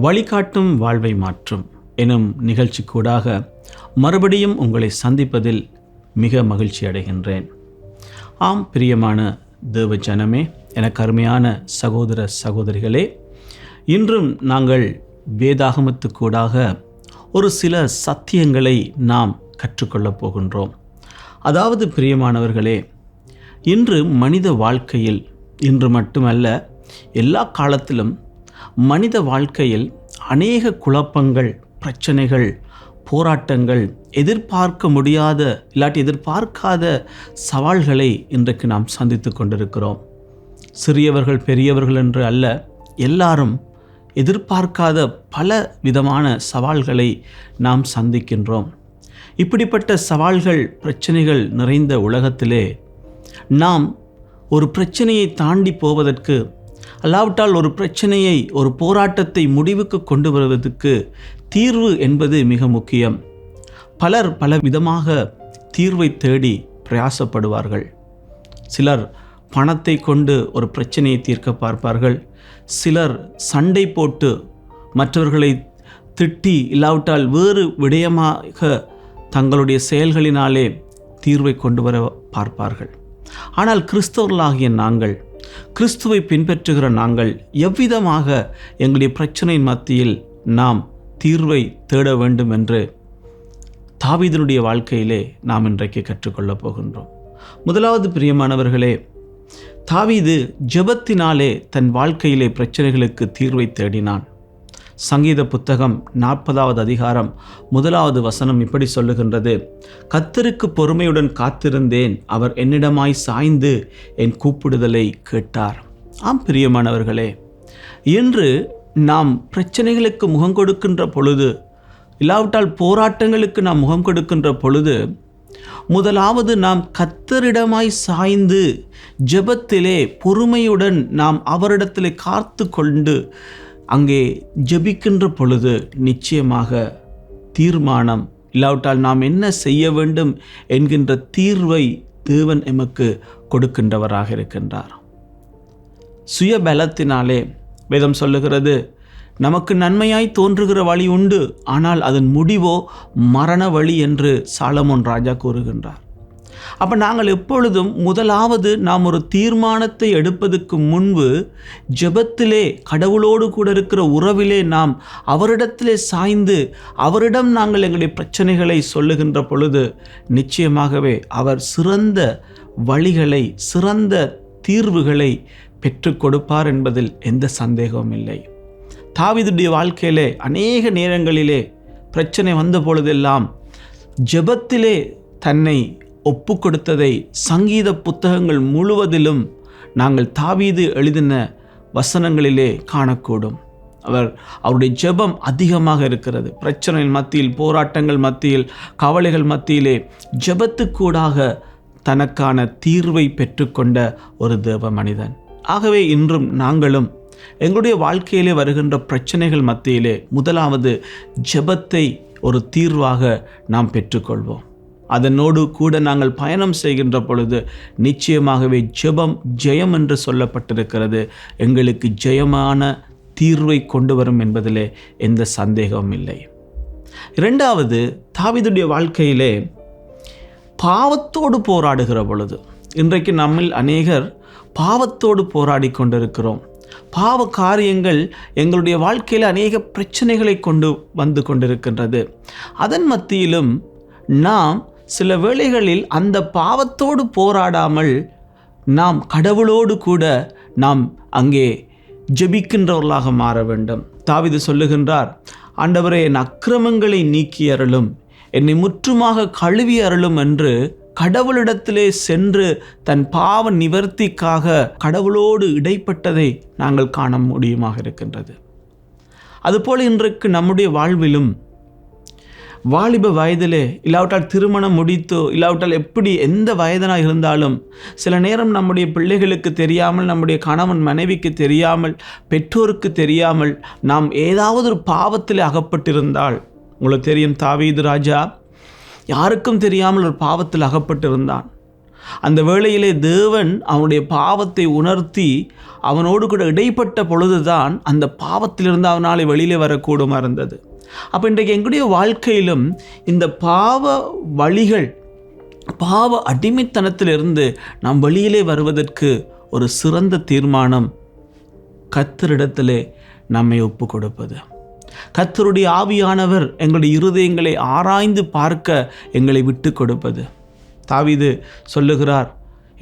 வழிகாட்டும் வாழ்வை மாற்றும் எனும் நிகழ்ச்சிக்கூடாக மறுபடியும் உங்களை சந்திப்பதில் மிக மகிழ்ச்சி அடைகின்றேன். ஆம், பிரியமான தேவ ஜனமே, எனக்கு அருமையான சகோதர சகோதரிகளே, இன்றும் நாங்கள் வேதாகமத்துக்கூடாக ஒரு சில சத்தியங்களை நாம் கற்றுக்கொள்ளப் போகின்றோம். அதாவது பிரியமானவர்களே, இன்று மனித வாழ்க்கையில், இன்று மட்டுமல்ல எல்லா காலத்திலும் மனித வாழ்க்கையில் அநேக குழப்பங்கள், பிரச்சனைகள், போராட்டங்கள், எதிர்பார்க்க முடியாத இல்லாட்டி எதிர்பார்க்காத சவால்களை இன்றைக்கு நாம் சந்தித்து கொண்டிருக்கிறோம். சிறியவர்கள் பெரியவர்கள் என்று அல்ல, எல்லாரும் எதிர்பார்க்காத பல விதமான சவால்களை நாம் சந்திக்கின்றோம். இப்படிப்பட்ட சவால்கள், பிரச்சனைகள் நிறைந்த உலகத்திலே நாம் ஒரு பிரச்சனையை தாண்டி போவதற்கு, அல்லாவிட்டால் ஒரு பிரச்சனையை, ஒரு போராட்டத்தை முடிவுக்கு கொண்டு வருவதற்கு தீர்வு என்பது மிக முக்கியம். பலர் பல விதமாக தீர்வை தேடி பிரயாசப்படுவார்கள். சிலர் பணத்தை கொண்டு ஒரு பிரச்சனையை தீர்க்க பார்ப்பார்கள். சிலர் சண்டை போட்டு மற்றவர்களை திட்டி, இல்லாவிட்டால் வேறு விடயமாக தங்களுடைய செயல்களினாலே தீர்வை கொண்டு வர பார்ப்பார்கள். ஆனால் கிறிஸ்தவர்களாகிய நாங்கள், கிறிஸ்துவை பின்பற்றுகிற நாங்கள் எவ்விதமாக எங்களுடைய பிரச்சனையின் மத்தியில் நாம் தீர்வை தேட வேண்டும் என்று தாவீதினுடைய வாழ்க்கையிலே நாம் இன்றைக்கு கற்றுக்கொள்ளப் போகின்றோம். முதலாவது பிரியமானவர்களே, தாவீது ஜெபத்தினாலே தன் வாழ்க்கையிலே பிரச்சனைகளுக்கு தீர்வை தேடினான். சங்கீத புத்தகம் 40வது அதிகாரம் 1வது வசனம் இப்படி சொல்லுகின்றது: கர்த்தருக்கு பொறுமையுடன் காத்திருந்தேன், அவர் என்னிடமாய் சாய்ந்து என் கூப்பிடுதலை கேட்டார். ஆம் பிரியமானவர்களே, இன்று நாம் பிரச்சனைகளுக்கு முகம் கொடுக்கின்ற பொழுது, இல்லாவிட்டால் போராட்டங்களுக்கு நாம் முகம் கொடுக்கின்ற பொழுது, முதலாவது நாம் கர்த்தரிடமாய் சாய்ந்து ஜெபத்திலே பொறுமையுடன் நாம் அவரிடத்திலே காத்து கொண்டு அங்கே ஜெபிக்கின்ற பொழுது நிச்சயமாக தீர்மானம், இல்லாவிட்டால் நாம் என்ன செய்ய வேண்டும் என்கின்ற தீர்வை தேவன் எமக்கு கொடுக்கின்றவராக இருக்கின்றார். சுய பலத்தினாலே வேதம் சொல்லுகிறது, நமக்கு நன்மையாய் தோன்றுகிற வழி உண்டு, ஆனால் அதன் முடிவோ மரண வழி என்று சாலமோன் ராஜா கூறுகின்றார். அப்போ நாங்கள் எப்பொழுதும் முதலாவது நாம் ஒரு தீர்மானத்தை எடுப்பதற்கு முன்பு ஜெபத்திலே, கடவுளோடு கூட இருக்கிற உறவிலே நாம் அவரிடத்திலே சாய்ந்து அவரிடம் நாங்கள் எங்களுடைய பிரச்சனைகளை சொல்லுகின்ற பொழுது நிச்சயமாகவே அவர் சிறந்த வழிகளை, சிறந்த தீர்வுகளை பெற்றுக் கொடுப்பார் என்பதில் எந்த சந்தேகமும் இல்லை. தாவீதுடைய வாழ்க்கையிலே அநேக நேரங்களிலே பிரச்சனை வந்த பொழுதெல்லாம் ஜெபத்திலே தன்னை ஒப்பு கொடுத்ததை சங்கீத புத்தகங்கள் முழுவதிலும் நாங்கள் தாவீது எழுதின வசனங்களிலே காணக்கூடும். அவருடைய ஜெபம் அதிகமாக இருக்கிறது. பிரச்சனைகள் மத்தியில், போராட்டங்கள் மத்தியில், கவலைகள் மத்தியிலே ஜெபத்துக்கூடாக தனக்கான தீர்வை பெற்றுக்கொண்ட ஒரு தேவ மனிதன். ஆகவே இன்றும் நாங்களும் எங்களுடைய வாழ்க்கையிலே வருகின்ற பிரச்சனைகள் மத்தியிலே முதலாவது ஜெபத்தை ஒரு தீர்வாக நாம் பெற்றுக்கொள்வோம். அதனோடு கூட நாங்கள் பயணம் செய்கின்ற பொழுது நிச்சயமாகவே ஜெபம் ஜெயம் என்று சொல்லப்பட்டிருக்கிறது. எங்களுக்கு ஜெயமான தீர்வை கொண்டு வரும் என்பதிலே எந்த சந்தேகமும் இல்லை. இரண்டாவது, தாவீதுடைய வாழ்க்கையிலே பாவத்தோடு போராடுகிற பொழுது, இன்றைக்கு நம்மில் அநேகர் பாவத்தோடு போராடி கொண்டிருக்கிறோம். பாவ காரியங்கள் எங்களுடைய வாழ்க்கையில் அநேக பிரச்சனைகளை கொண்டு வந்து கொண்டிருக்கின்றது. அதன் மத்தியிலும் நாம் சில வேளைகளில் அந்த பாவத்தோடு போராடாமல் நாம் கடவுளோடு கூட நாம் அங்கே ஜெபிக்கின்றவர்களாக மாற வேண்டும். தாவீது சொல்லுகின்றார், ஆண்டவரே, என் அக்கிரமங்களை நீக்கி அருளும், என்னை முற்றுமாக கழுவி அருளும் என்று கடவுளிடத்திலே சென்று தன் பாவ நிவர்த்திக்காக கடவுளோடு இடைப்பட்டதை நாங்கள் காண முடியுமாக இருக்கின்றது. அதுபோல் இன்றைக்கு நம்முடைய வாழ்விலும் வாலிப வயதிலே, இல்லாவிட்டால் திருமணம் முடித்தோ, இல்லாவிட்டால் எப்படி எந்த வயதனாக இருந்தாலும் சில நேரம் நம்முடைய பிள்ளைகளுக்கு தெரியாமல், நம்முடைய கணவன் மனைவிக்கு தெரியாமல், பெற்றோருக்கு தெரியாமல் நாம் ஏதாவது ஒரு பாவத்தில் அகப்பட்டிருந்தால், உங்களுக்கு தெரியும் தாவீது ராஜா யாருக்கும் தெரியாமல் ஒரு பாவத்தில் அகப்பட்டிருந்தான். அந்த வேளையிலே தேவன் அவனுடைய பாவத்தை உணர்த்தி அவனோடு கூட இடைப்பட்ட பொழுதுதான் அந்த பாவத்திலிருந்து அவனாலே வெளியிலே வரக்கூடுமா இருந்தது. அப்போ இன்றைக்கு எங்களுடைய வாழ்க்கையிலும் இந்த பாவ வழிகள், பாவ அடிமைத்தனத்திலிருந்து நாம் வெளியிலே வருவதற்கு ஒரு சிறந்த தீர்மானம் கர்த்தரிடத்திலே நம்மை ஒப்பு கொடுப்பது. கர்த்தருடைய ஆவியானவர் எங்களுடைய இருதயங்களை ஆராய்ந்து பார்க்க எங்களை விட்டு கொடுப்பது. தாவீது சொல்லுகிறார்,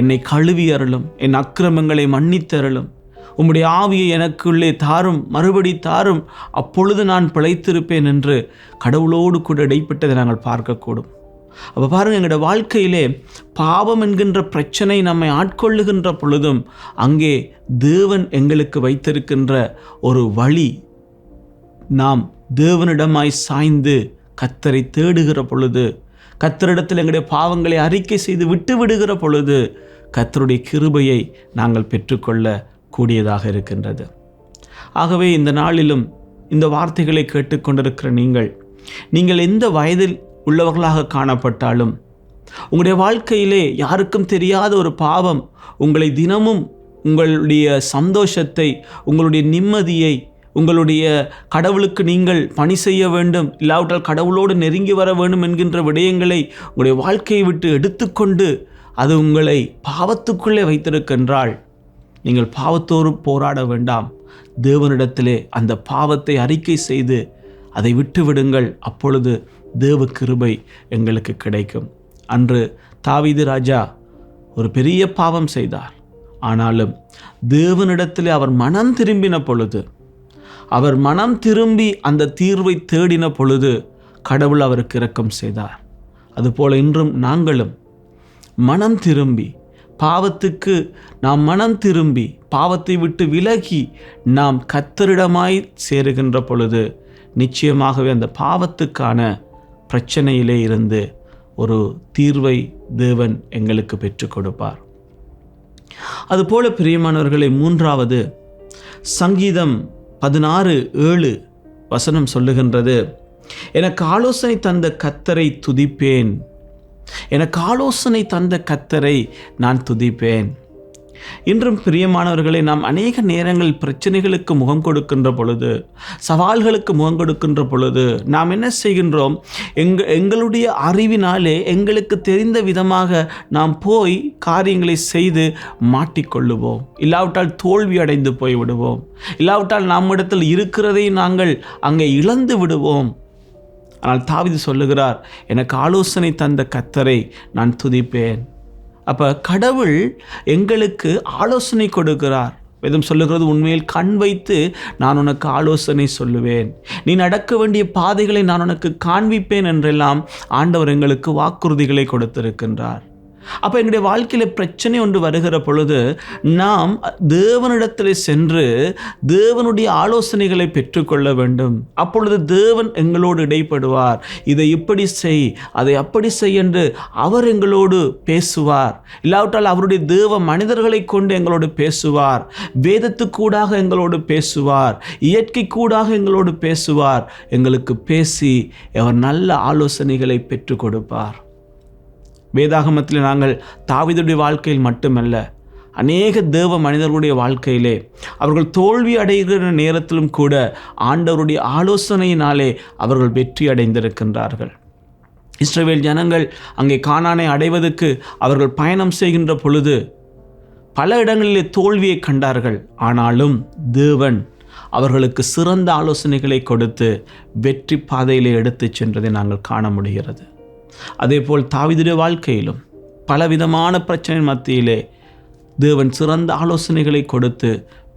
என்னை கழுவி அருளும், என் அக்கிரமங்களை மன்னித்தருளும், உம்முடைய ஆவியை எனக்குள்ளே தாரும், மறுபடி தாரும், அப்பொழுது நான் பிழைத்திருப்பேன் என்று கடவுளோடு கூட இடைப்பட்டதை நாங்கள் பார்க்கக்கூடும். அப்போ பாருங்கள், எங்களுடைய வாழ்க்கையிலே பாவம் என்கின்ற பிரச்சனை நம்மை ஆட்கொள்ளுகின்ற பொழுதும் அங்கே தேவன் எங்களுக்கு வைத்திருக்கின்ற ஒரு வழி, நாம் தேவனிடமாய் சாய்ந்து கர்த்தரை தேடுகிற பொழுது, கர்த்தரிடத்தில் எங்களுடைய பாவங்களை அறிக்கை செய்து விட்டு விடுகிற பொழுது கர்த்தருடைய கிருபையை நாங்கள் பெற்றுக்கொள்ள கூடியதாக இருக்கின்றது. ஆகவே இந்த நாளிலும் இந்த வார்த்தைகளை கேட்டுக்கொண்டிருக்கிற நீங்கள் எந்த வயதில் உள்ளவர்களாக காணப்பட்டாலும், உங்களுடைய வாழ்க்கையிலே யாருக்கும் தெரியாத ஒரு பாவம் உங்களை தினமும் உங்களுடைய சந்தோஷத்தை, உங்களுடைய நிம்மதியை, உங்களுடைய கடவுளுக்கு நீங்கள் பணி செய்ய வேண்டும், இல்லாவிட்டால் கடவுளோடு நெருங்கி வர வேண்டும் என்கின்ற விடயங்களை உங்களுடைய வாழ்க்கையை விட்டு எடுத்துக்கொண்டு அது உங்களை பாவத்துக்குள்ளே வைத்திருக்கின்றால், நீங்கள் பாவத்தோடு போராட வேண்டாம். தேவனிடத்திலே அந்த பாவத்தை அறிக்கை செய்து அதை விட்டு விடுங்கள். அப்பொழுது தேவ கிருபை எங்களுக்கு கிடைக்கும். அன்று தாவீது ராஜா ஒரு பெரிய பாவம் செய்தார். ஆனாலும் தேவனிடத்திலே அவர் மனம் திரும்பின பொழுது, அவர் மனம் திரும்பி அந்த தீர்வை தேடின பொழுது கடவுள் அவருக்கு இரக்கம் செய்தார். அதுபோல இன்றும் நாங்களும் மனம் திரும்பி, பாவத்துக்கு நாம் மனம் திரும்பி பாவத்தை விட்டு விலகி நாம் கர்த்தரிடமாய் சேருகின்ற பொழுது நிச்சயமாகவே அந்த பாவத்துக்கான பிரச்சனையிலே இருந்து ஒரு தீர்வை தேவன் எங்களுக்கு பெற்றுக் கொடுப்பார். அதுபோல பிரியமானவர்களை, மூன்றாவது சங்கீதம் 16:7 சொல்லுகின்றது, எனக்கு ஆலோசனை தந்த கர்த்தரை துதிப்பேன், எனக்கு ஆலோசனை தந்த கர்த்தரை நான் துதிப்பேன். இன்றும் பிரியமானவர்களை, நாம் அநேக நேரங்கள் பிரச்சனைகளுக்கு முகம் கொடுக்கின்ற பொழுது, சவால்களுக்கு முகம் கொடுக்கின்ற பொழுது நாம் என்ன செய்கின்றோம்? எங்களுடைய அறிவினாலே எங்களுக்கு தெரிந்த விதமாக நாம் போய் காரியங்களை செய்து மாட்டிக்கொள்ளுவோம். இல்லாவிட்டால் தோல்வி அடைந்து போய்விடுவோம். இல்லாவிட்டால் நம்மிடத்தில் இருக்கிறதை நாங்கள் அங்கே இழந்து விடுவோம். ஆனால் தாவீது சொல்லுகிறார், எனக்கு ஆலோசனை தந்த கர்த்தரை நான் துதிப்பேன். அப்போ கடவுள் எங்களுக்கு ஆலோசனை கொடுக்கிறார். வேதம் சொல்லுகிறது, உண்மையில் கண் வைத்து நான் உனக்கு ஆலோசனை சொல்லுவேன், நீ நடக்க வேண்டிய பாதைகளை நான் உனக்கு காண்பிப்பேன் என்றெல்லாம் ஆண்டவர் எங்களுக்கு வாக்குறுதிகளை கொடுத்திருக்கின்றார். அப்போ எங்களுடைய வாழ்க்கையில் பிரச்சனை ஒன்று வருகிற பொழுது நாம் தேவனிடத்தில் சென்று தேவனுடைய ஆலோசனைகளை பெற்றுக்கொள்ள வேண்டும். அப்பொழுது தேவன் எங்களோடு இடைப்படுவார். இதை இப்படி செய், அதை அப்படி செய் என்று அவர் எங்களோடு பேசுவார். இல்லாவிட்டால் அவருடைய தேவ மனிதர்களை கொண்டு எங்களோடு பேசுவார். வேதத்துக்கூடாக எங்களோடு பேசுவார். இயற்கை கூடாக எங்களோடு பேசுவார். எங்களுக்கு பேசி அவர் நல்ல ஆலோசனைகளை பெற்றுக் கொடுப்பார். வேதாகமத்தில் நாங்கள் தாவீதுடைய வாழ்க்கையில் மட்டுமல்ல, அநேக தேவ மனிதர்களுடைய வாழ்க்கையிலே அவர்கள் தோல்வி அடைகிற நேரத்திலும் கூட ஆண்டவருடைய ஆலோசனையினாலே அவர்கள் வெற்றி அடைந்திருக்கின்றார்கள். இஸ்ரவேல் ஜனங்கள் அங்கே கானானை அடைவதற்கு அவர்கள் பயணம் செய்கின்ற பொழுது பல இடங்களிலே தோல்வியை கண்டார்கள். ஆனாலும் தேவன் அவர்களுக்கு சிறந்த ஆலோசனைகளை கொடுத்து வெற்றி பாதையிலே எடுத்து சென்றதை நாங்கள் காண முடிகிறது. அதேபோல் தாவீதுடைய வாழ்க்கையிலும் பலவிதமான பிரச்சனை மத்தியிலே தேவன் சிறந்த ஆலோசனைகளை கொடுத்து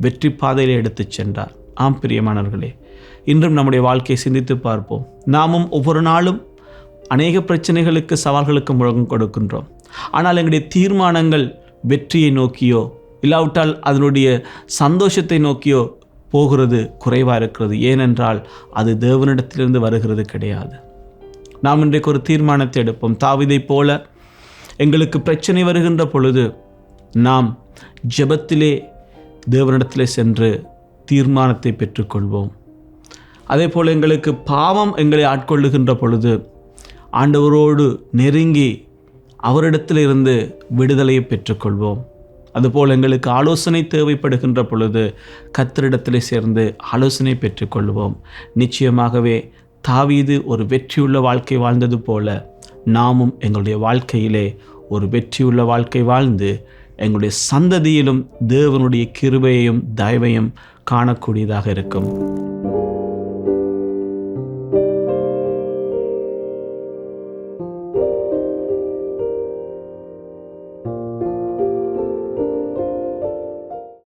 வெற்றி பாதையிலே எடுத்து சென்றார். ஆம் பிரியமானவர்களே, இன்றும் நம்முடைய வாழ்க்கையை சிந்தித்து பார்ப்போம். நாமும் ஒவ்வொரு நாளும் அநேக பிரச்சனைகளுக்கு, சவால்களுக்கு முழக்கம் கொடுக்கின்றோம். ஆனால் எங்களுடைய தீர்மானங்கள் வெற்றியை நோக்கியோ இல்லாவிட்டால் அதனுடைய சந்தோஷத்தை நோக்கியோ போகிறது குறைவாக இருக்கிறது. ஏனென்றால் அது தேவனிடத்திலிருந்து வருகிறது கிடையாது. நாம் இன்றைக்கு ஒரு தீர்மானத்தை எடுப்போம். தாவீதை போல எங்களுக்கு பிரச்சனை வருகின்ற பொழுது நாம் ஜெபத்திலே தேவனிடத்திலே சென்று தீர்மானத்தை பெற்றுக்கொள்வோம். அதே போல் எங்களுக்கு பாவம் எங்களை ஆட்கொள்ளுகின்ற பொழுது ஆண்டவரோடு நெருங்கி அவரிடத்திலிருந்து விடுதலையை பெற்றுக்கொள்வோம். அதுபோல் எங்களுக்கு ஆலோசனை தேவைப்படுகின்ற பொழுது கர்த்தரிடத்திலே சேர்ந்து ஆலோசனை பெற்றுக்கொள்வோம். நிச்சயமாகவே தாவீது ஒரு வெற்றியுள்ள வாழ்க்கை வாழ்ந்தது போல நாமும் எங்களுடைய வாழ்க்கையிலே ஒரு வெற்றியுள்ள வாழ்க்கை வாழ்ந்து எங்களுடைய சந்ததியிலும் தேவனுடைய கிருபையையும் தயவையும் காணக்கூடியதாக இருக்கும்.